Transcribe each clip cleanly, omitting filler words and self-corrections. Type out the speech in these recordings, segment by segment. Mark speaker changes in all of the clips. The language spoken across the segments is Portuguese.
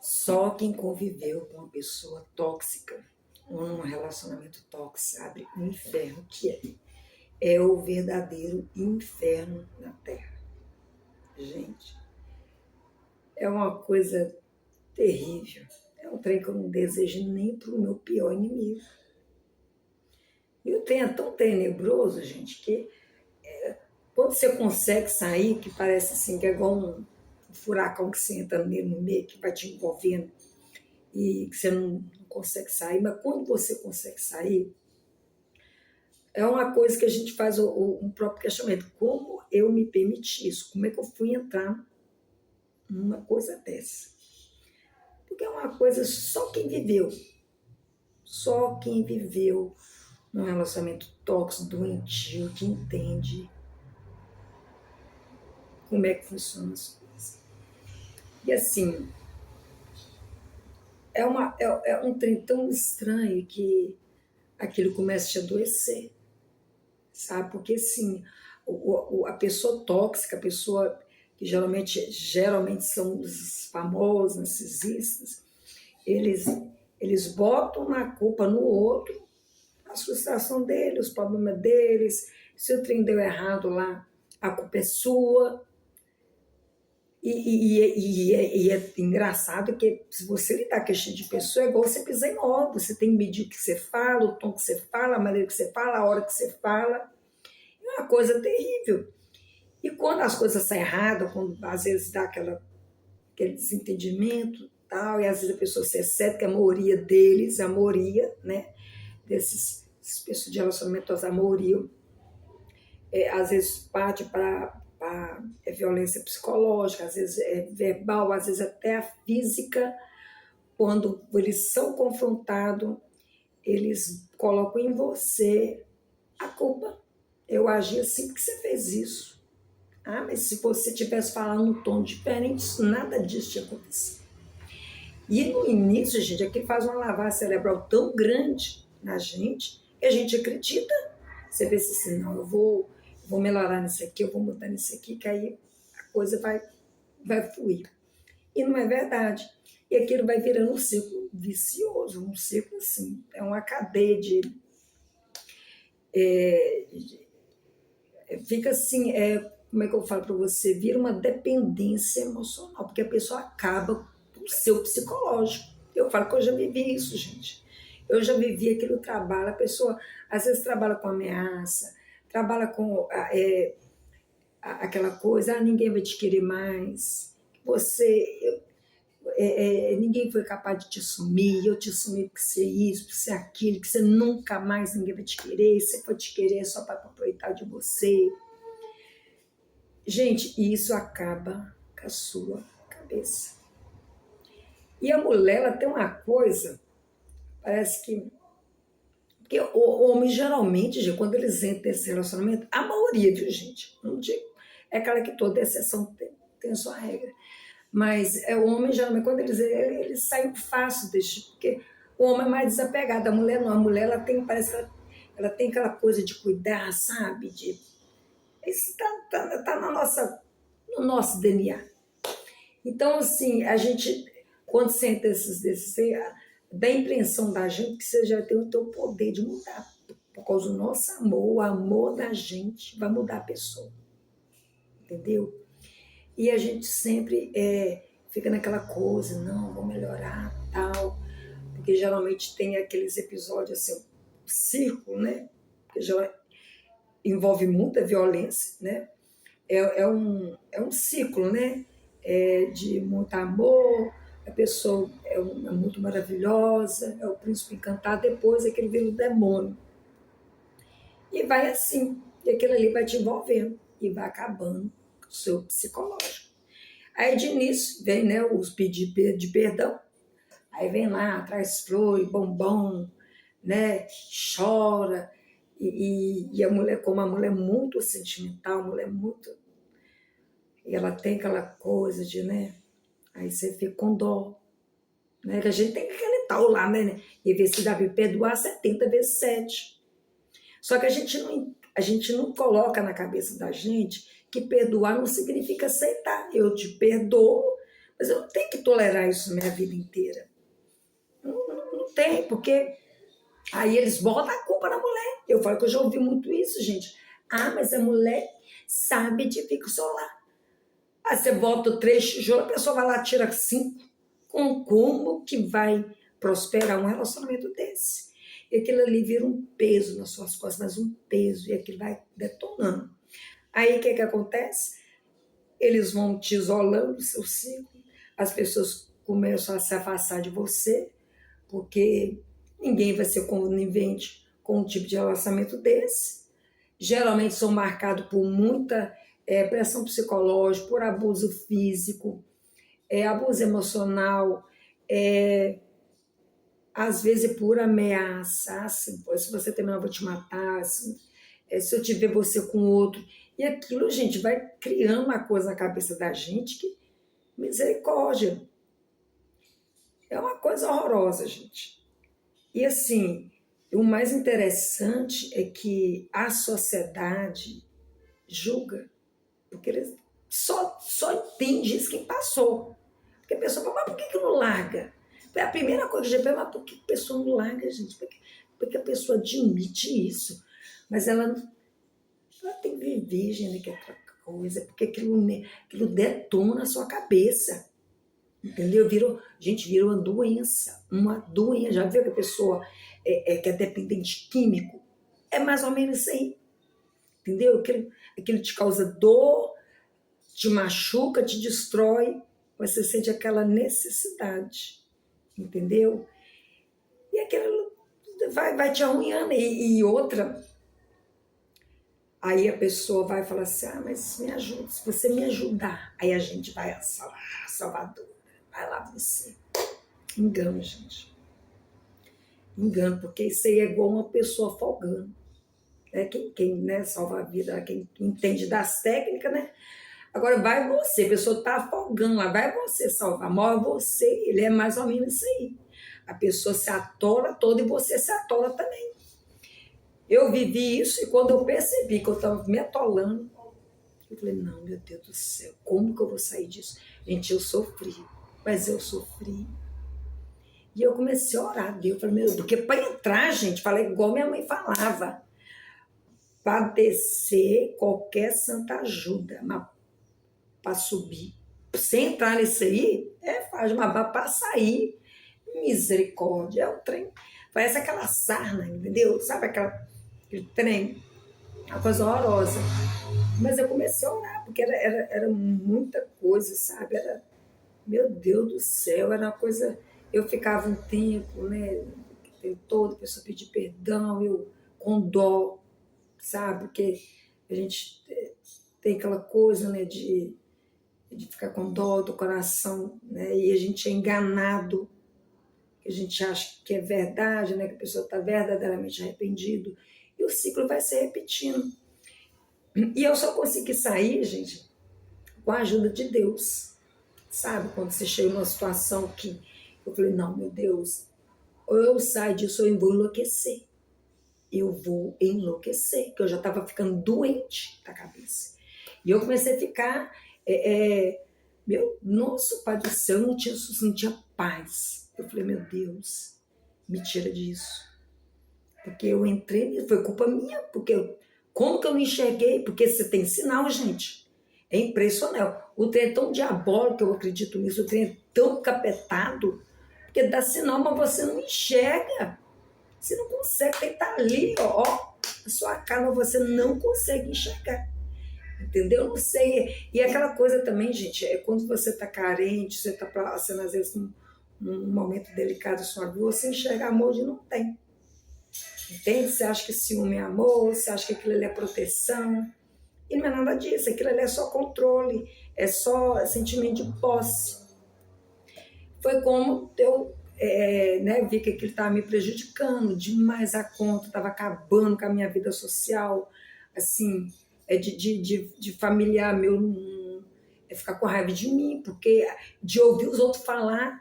Speaker 1: Só quem conviveu com uma pessoa tóxica ou num relacionamento tóxico sabe o inferno que é. É o verdadeiro inferno na Terra. Gente, é uma coisa terrível. É um trem que eu não desejo nem para o meu pior inimigo. E o trem é tão tenebroso, gente, que quando você consegue sair, que parece assim, que é igual um furacão que você entra nele no meio, que vai te envolvendo e que você não consegue sair, mas quando você consegue sair, é uma coisa que a gente faz um próprio questionamento. Como eu me permiti isso? Como é que eu fui entrar numa coisa dessa? Porque é uma coisa só quem viveu num relacionamento tóxico, doentio, que entende como é que funcionam as coisas. E assim, é um trem tão estranho que aquilo começa a te adoecer, sabe? Porque assim, a pessoa tóxica, a pessoa que geralmente são os famosos, narcisistas, eles, eles botam na culpa no outro, a frustração deles, os problemas deles, se o trem deu errado lá, a culpa é sua. E é engraçado que se você lidar com esse tipo de pessoa, é igual você pisar em ovos. Você tem que medir o que você fala, o tom que você fala, a maneira que você fala, a hora que você fala. É uma coisa terrível. E quando as coisas saem erradas, quando às vezes dá aquele desentendimento, tal, e às vezes a pessoa se excede, que a maioria deles, a maioria, né, dessas pessoas de relacionamento, a maioria, às vezes parte para violência psicológica, às vezes é verbal, às vezes até a física. Quando eles são confrontados, eles colocam em você a culpa. Eu agi assim porque você fez isso. Ah, mas se você tivesse falado num tom diferente, nada disso tinha acontecido. E no início, gente, aquilo faz uma lavagem cerebral tão grande na gente que a gente acredita. Você pensa assim, não, eu vou melhorar nisso aqui, eu vou mudar nisso aqui, que aí a coisa vai fluir. E não é verdade. E aquilo vai virando um ciclo vicioso, um ciclo assim, é uma cadeia fica assim, como é que eu falo para você? Vira uma dependência emocional, porque a pessoa acaba com o seu psicológico. Eu falo que eu já vivi isso, gente. Eu já vivi aquele trabalho, a pessoa às vezes trabalha com ameaça, trabalha com aquela coisa, ninguém vai te querer mais, você, ninguém foi capaz de te assumir, eu te assumi porque você é isso, porque você é aquilo, que você nunca mais ninguém vai te querer, se for te querer é só para aproveitar de você. Gente, isso acaba com a sua cabeça. E a mulher, ela tem uma coisa, parece que. Porque o homem, geralmente, gente, quando eles entram nesse relacionamento, a maioria, viu, gente? Não digo. É aquela que toda exceção tem a sua regra. Mas o homem, geralmente, quando eles saem fácil desse, porque o homem é mais desapegado, a mulher não. A mulher, ela tem, parece que ela tem aquela coisa de cuidar, sabe? Isso tá no nosso DNA. Então, assim, a gente, quando sente desses dá a impressão da gente que você já tem o teu poder de mudar. Por causa do nosso amor, o amor da gente vai mudar a pessoa. Entendeu? E a gente sempre fica naquela coisa, não, vou melhorar, tal. Porque geralmente tem aqueles episódios assim, um círculo, né? Que já envolve muita violência, né? É um ciclo, né? De muito amor, a pessoa é muito maravilhosa, é o príncipe encantado, depois é que ele vira o demônio. E vai assim, e aquilo ali vai te envolvendo e vai acabando com o seu psicológico. Aí de início vem, né, os pedidos de perdão, aí vem lá, traz flor, bombom, né, chora, e a mulher, como a mulher é muito sentimental, a mulher é muito. E ela tem aquela coisa de, né? Aí você fica com dó. Né? Que a gente tem aquele tal lá, né? E ver se dá para perdoar 70 vezes 7. Só que a gente não coloca na cabeça da gente que perdoar não significa aceitar. Eu te perdoo, Mas eu não tenho que tolerar isso na minha vida inteira. Não tem, porque aí eles botam a culpa na mulher. Eu falo que eu já ouvi muito isso, gente. Ah, mas a mulher sabe de ficar solar. Aí você bota 3 tijolos, a pessoa vai lá e tira 5. Como que vai prosperar um relacionamento desse? E aquilo ali vira um peso nas suas costas, mas um peso, e aquilo vai detonando. Aí o que acontece? Eles vão te isolando do seu ciclo, as pessoas começam a se afastar de você, porque ninguém vai ser conivente com um tipo de relacionamento desse. Geralmente são marcados por muita pressão psicológica, por abuso físico, abuso emocional, às vezes por ameaça, assim, se você terminar eu vou te matar, assim, se eu te ver você com outro. E aquilo, gente, vai criando uma coisa na cabeça da gente que, misericórdia, é uma coisa horrorosa, gente. E assim, o mais interessante é que a sociedade julga, porque eles só entende isso quem passou. Porque a pessoa fala, mas por que não larga? A primeira coisa que a gente pensa, mas por que a pessoa não larga, gente? Porque a pessoa admite isso. Mas ela tem que viver, gente, que é outra coisa, porque aquilo detona a sua cabeça. Entendeu? Gente, vira uma doença. Uma doença. Já viu que a pessoa que é dependente químico? É mais ou menos isso aí. Entendeu? Aquilo te causa dor, te machuca, te destrói. Você sente aquela necessidade. Entendeu? E aquilo vai te arruinando. E outra, aí a pessoa vai falar assim, mas me ajuda, se você me ajudar, aí a gente vai Salvador, vai lá você. Engano, gente. Engano, porque isso aí é igual uma pessoa folgando. Quem né, salva a vida, quem entende das técnicas, né? Agora vai você, a pessoa está afogando lá, vai você salvar, morre você, ele é mais ou menos isso aí. A pessoa se atola toda e você se atola também. Eu vivi isso e quando eu percebi que eu estava me atolando, eu falei, não, meu Deus do céu, como que eu vou sair disso? Gente, eu sofri, mas eu sofri. E eu comecei a orar a Deus, eu falei, meu Deus, porque para entrar, gente, falei igual minha mãe falava, para descer qualquer santa ajuda, mas para subir, sem entrar nisso aí, fácil, mas para sair, misericórdia, é um trem, parece aquela sarna, entendeu? Sabe aquele trem? Uma coisa horrorosa. Mas eu comecei a orar, porque era muita coisa, sabe? Meu Deus do céu, era uma coisa. Eu ficava um tempo, né? O tempo todo, a pessoa pedir perdão, eu com dó, sabe? Porque a gente tem aquela coisa, né, de ficar com dó do coração, né? E a gente é enganado, a gente acha que é verdade, né? Que a pessoa está verdadeiramente arrependido. E o ciclo vai se repetindo. E eu só consegui sair, gente, com a ajuda de Deus. Sabe? Quando você chega numa situação que eu falei, não, meu Deus, ou eu saio disso ou eu vou enlouquecer. Eu vou enlouquecer, porque eu já estava ficando doente da cabeça. E eu comecei a ficar, nossa, Pai do céu, eu não tinha paz. Eu falei, meu Deus, me tira disso. Porque eu entrei, foi culpa minha, porque como que eu não enxerguei? Porque você tem sinal, gente. É impressionante. O trem é tão diabólico, eu acredito nisso, o trem é tão capetado, porque dá sinal, mas você não enxerga. Você não consegue, tem que estar ali, ó, a sua cara, mas você não consegue enxergar. Entendeu? Não sei. E aquela coisa também, gente, é quando você está carente, você está passando, às vezes, num momento delicado da sua vida, você enxerga amor onde não tem. Entende? Você acha que ciúme é amor, você acha que aquilo ali é proteção. E não é nada disso, aquilo ali é só controle, é só sentimento de posse. Foi como eu vi que aquilo estava me prejudicando demais a conta, estava acabando com a minha vida social, assim, de familiar meu ficar com raiva de mim, porque de ouvir os outros falar,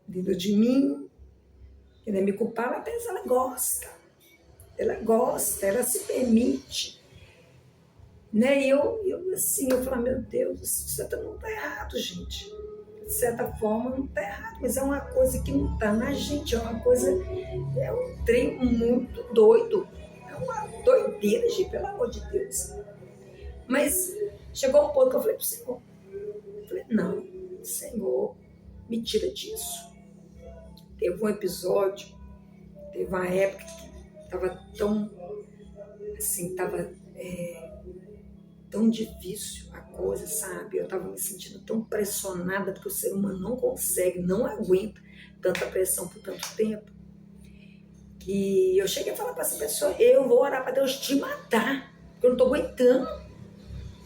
Speaker 1: entendeu? De mim, entendeu? Me culpar, ela pensa, ela gosta, ela se permite. Né? E eu falo, meu Deus, isso não está errado, gente. de certa forma, não está errado, mas é uma coisa que não está na gente, é uma coisa, é um trem muito doido, é uma doideira, gente, pelo amor de Deus. Mas chegou um ponto que eu falei para o Senhor, eu falei, não, Senhor, me tira disso. Teve um episódio, teve uma época que estava tão, assim, estava tão difícil a coisa, sabe? Eu estava me sentindo tão pressionada, porque o ser humano não consegue, não aguenta tanta pressão por tanto tempo, que eu cheguei a falar para essa pessoa, eu vou orar para Deus te matar, porque eu não estou aguentando.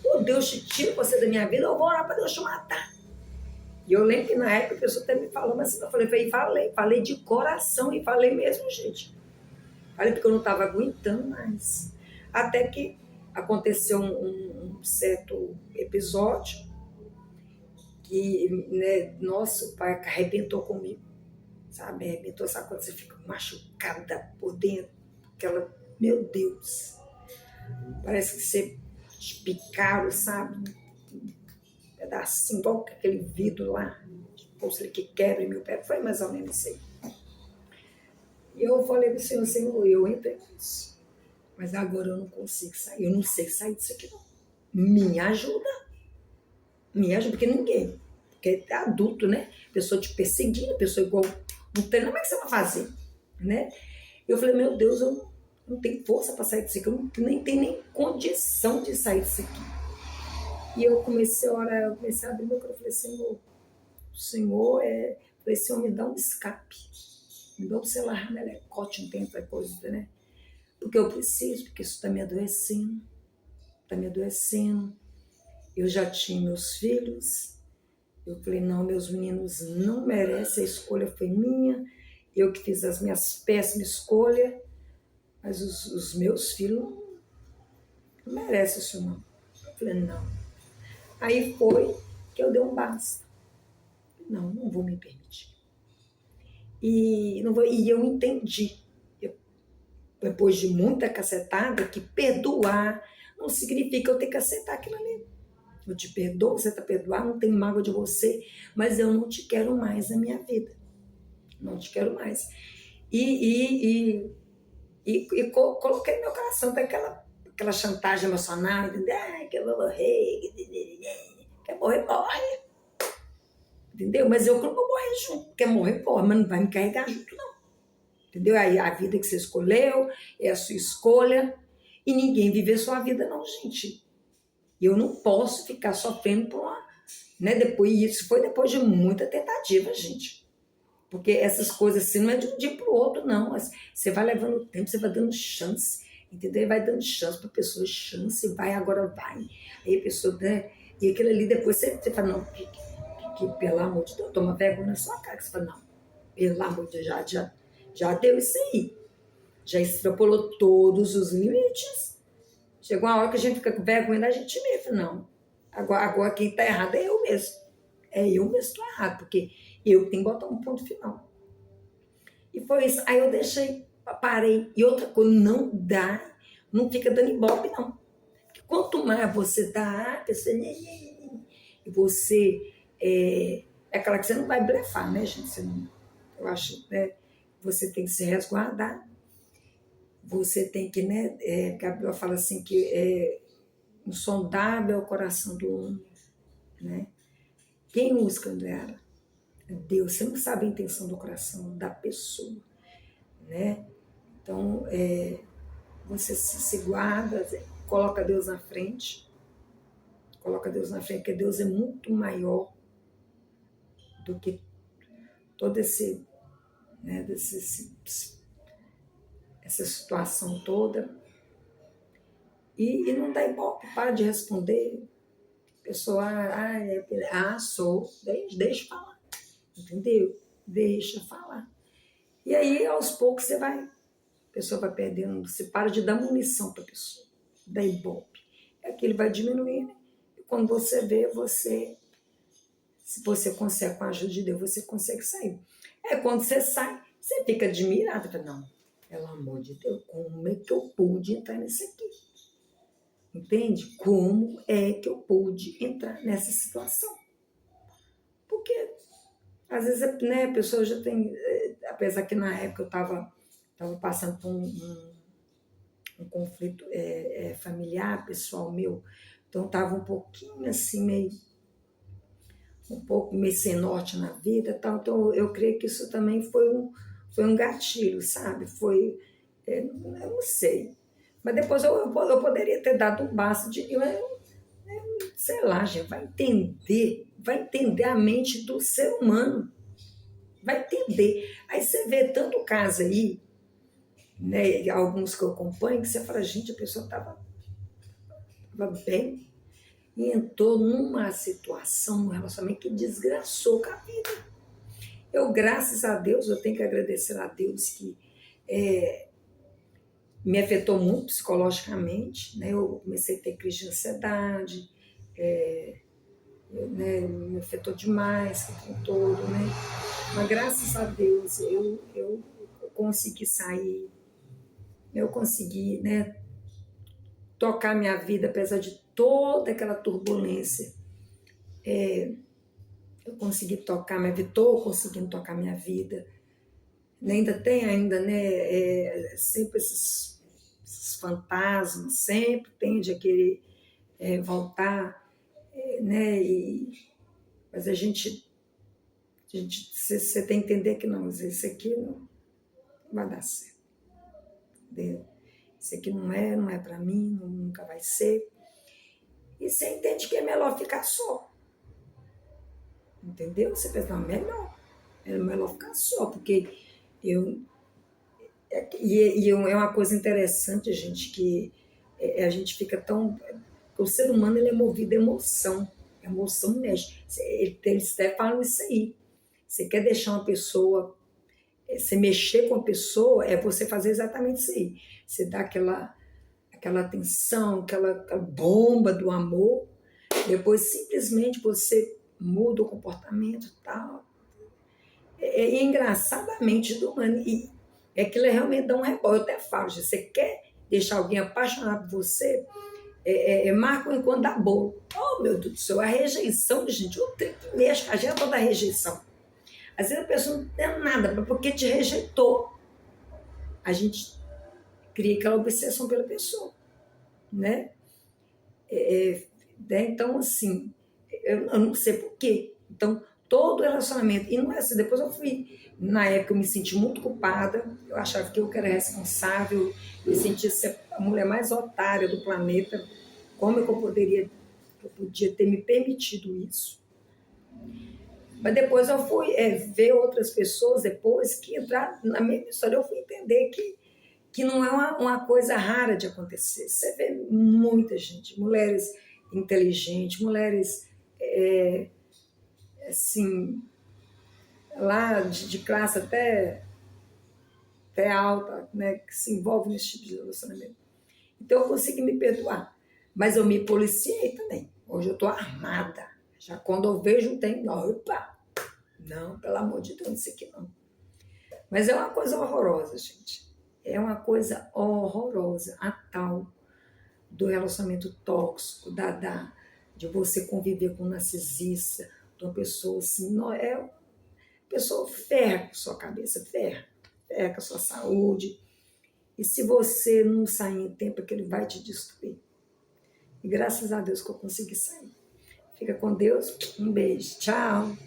Speaker 1: Ou Deus te tira você da minha vida, eu vou orar para Deus te matar. E eu lembro que na época a pessoa até me falou, mas eu falei de coração, e falei mesmo, gente. Falei porque eu não estava aguentando mais. Até que aconteceu um certo episódio que, né, nosso pai arrebentou comigo, sabe? Arrebentou, sabe quando você fica machucada por dentro? Aquela, meu Deus, parece que você te picaram, sabe? Um pedacinho, igual aquele vidro lá, tipo, que quebra em meu pé, foi mais ou menos isso aí. E eu falei para o Senhor, Senhor, eu entrei nisso, mas agora eu não consigo sair, eu não sei sair disso aqui não. Me ajuda, porque ninguém, porque é adulto, né? Pessoa te perseguindo, pessoa igual, não tem, como é que você vai fazer, né? Eu falei, meu Deus, eu não tenho força para sair disso aqui, eu nem tenho nem condição de sair disso aqui. E eu comecei a orar, eu comecei a abrir meu coração, eu falei, Senhor, o Senhor falei, Senhor, me dá um escape, me dá um celular, melecote, não tem outra coisa, né? Porque eu preciso, porque isso está me adoecendo, Eu já tinha meus filhos, eu falei, não, meus meninos não merecem, a escolha foi minha, eu que fiz as minhas péssimas escolhas, mas os meus filhos não merecem isso não. Eu falei, não. Aí foi que eu dei um basta. Não vou me permitir. E eu entendi, depois de muita cacetada, que perdoar não significa eu ter que aceitar aquilo ali. Eu te perdoo, você está perdoado, não tenho mágoa de você, mas eu não te quero mais na minha vida. Não te quero mais. E coloquei no meu coração aquela chantagem emocional, entendeu? Que eu vou morrer, quer morrer, morre. Entendeu? Mas eu não vou morrer junto. Quer morrer, porra, mas não vai me carregar junto, não. Entendeu? Aí a vida que você escolheu é a sua escolha e ninguém vive a sua vida, não, gente. Eu não posso ficar sofrendo por uma... Né? Isso foi depois de muita tentativa, gente. Porque essas coisas assim não é de um dia para o outro, não. Mas você vai levando tempo, você vai dando chance, entendeu? Vai dando chance para a pessoa, chance, vai, agora vai. Aí a pessoa, né? E aquilo ali depois você fala, não, que pelo amor de Deus, toma vergonha na sua cara. Que você fala, não, pelo amor de Deus, já deu isso aí. Já extrapolou todos os limites. Chegou uma hora que a gente fica com vergonha da gente mesmo. Não. Agora quem está errado é eu mesmo. É eu mesmo que estou errado, porque eu tenho que botar um ponto final. E foi isso. Aí eu deixei, parei. E outra coisa, não dá, não fica dando ibope, não. Porque quanto mais você dá, e você é aquela que você não vai blefar, né, gente? Você não, eu acho, né? Você tem que se resguardar. Você tem que, né? Gabriel fala assim que insondável é o coração do homem, né? Quem o escandela? É Deus. Você não sabe a intenção do coração da pessoa, né? Então, você se guarda, coloca Deus na frente, porque Deus é muito maior do que todo esse, né, essa situação toda. E não dá ibope, para de responder. A pessoa, sou, deixa falar, entendeu? Deixa falar. E aí, aos poucos, a pessoa vai perdendo, você para de dar munição para a pessoa, dá ibope. Aquilo vai diminuindo, e quando você vê, se você consegue, com a ajuda de Deus, você consegue sair. Quando você sai, você fica admirado, fala, não, pelo amor de Deus, como é que eu pude entrar nisso aqui? Entende? Como é que eu pude entrar nessa situação? Porque Às vezes, né, a pessoa já tem, apesar que na época eu tava passando por um conflito familiar, pessoal meu, então tava um pouquinho assim, um pouco meio sem norte na vida, e tal. Então eu creio que isso também foi um gatilho, sabe? Eu não sei. Mas depois eu poderia ter dado um basta de, sei lá, gente, vai entender a mente do ser humano, vai entender. Aí você vê tanto caso aí, né, alguns que eu acompanho, que você fala, gente, a pessoa estava bem e entrou numa situação, num relacionamento que desgraçou com a vida. Eu, graças a Deus, eu tenho que agradecer a Deus que me afetou muito psicologicamente, né? Eu comecei a ter crise de ansiedade, né? Me afetou demais, que tem todo, né? Mas graças a Deus eu consegui sair, eu consegui, né, tocar minha vida, apesar de toda aquela turbulência. Eu consegui tocar minha vida, estou conseguindo tocar minha vida. Ainda tem ainda, né, sempre esses fantasmas, sempre tende a querer voltar, né, mas você tem que entender que não, isso aqui não vai dar certo. Entendeu? Isso aqui não é para mim, nunca vai ser. E você entende que é melhor ficar só. Entendeu? Você pensa, não, é melhor ficar só, porque eu. É uma coisa interessante, gente, que a gente fica tão. O ser humano ele é movido a emoção. A emoção mexe. Eles até falam isso aí. Você quer deixar uma pessoa. Você mexer com a pessoa é você fazer exatamente isso aí. Você dá aquela atenção, aquela bomba do amor, depois simplesmente você muda o comportamento e tal. É engraçadamente do humano. E aquilo realmente dá um rebote. Eu até falo, você quer deixar alguém apaixonado por você, marca um encontro da boa. Oh, meu Deus do céu, a rejeição, gente, o tempo que mexe com a gente é toda a rejeição. Às vezes a pessoa não tem nada, porque te rejeitou. A gente cria aquela obsessão pela pessoa, né? Então, assim, eu não sei por quê. Então, todo relacionamento, e não é assim, depois eu fui, na época eu me senti muito culpada, eu achava que eu era responsável, me sentia ser a mulher mais otária do planeta, como é que eu podia ter me permitido isso. Mas depois eu fui ver outras pessoas depois que entraram na mesma história, eu fui entender que não é uma coisa rara de acontecer. Você vê muita gente, mulheres inteligentes, mulheres assim, lá de classe até alta, né, que se envolvem nesse tipo de relacionamento. Então eu consegui me perdoar, mas eu me policiei também. Hoje eu estou armada. Já quando eu vejo tem, opa, não, pelo amor de Deus, isso aqui não. Mas é uma coisa horrorosa, gente. É uma coisa horrorosa, a tal do relacionamento tóxico, de você conviver com um narcisista, de uma pessoa assim, não é. A pessoa ferra com a sua cabeça, ferra com a sua saúde. E se você não sair em tempo, é que ele vai te destruir. E graças a Deus que eu consegui sair. Fica com Deus, um beijo, tchau.